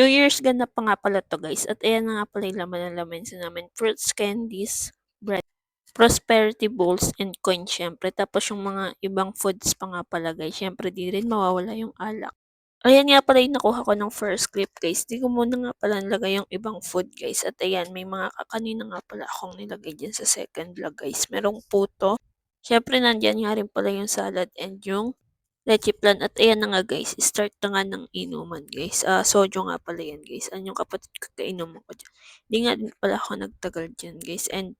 New Year's ganap pa nga pala 'to guys at ayan na nga pala yung laman ng lamansa namin, fruits, candies, bread, prosperity balls, and coin syempre. Tapos yung mga ibang foods pa nga pala guys, syempre di rin mawawala yung alak. Ayan nga pala yung nakuha ko ng first clip guys, di ko muna nga pala nilagay yung ibang food guys. At ayan, may mga kakanina nga pala akong nilagay dyan sa second vlog guys. Merong puto, syempre nandyan nga rin pala yung salad and yung leche plan. At ayan na nga guys, start na nga ng inuman guys. Soju nga pala yan guys. Ano yung kapatid ko kainuman ko dyan. Hindi nga din pala ako nagtagal dyan guys. And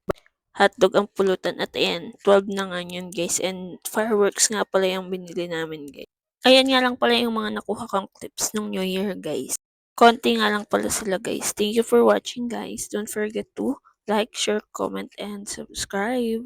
hotdog ang pulutan. At ayan, 12 na nga yun guys. And fireworks nga pala yung binili namin guys. Ayan nga lang pala yung mga nakuha kong clips ng New Year guys. Konti nga lang pala sila guys. Thank you for watching guys. Don't forget to like, share, comment, and subscribe.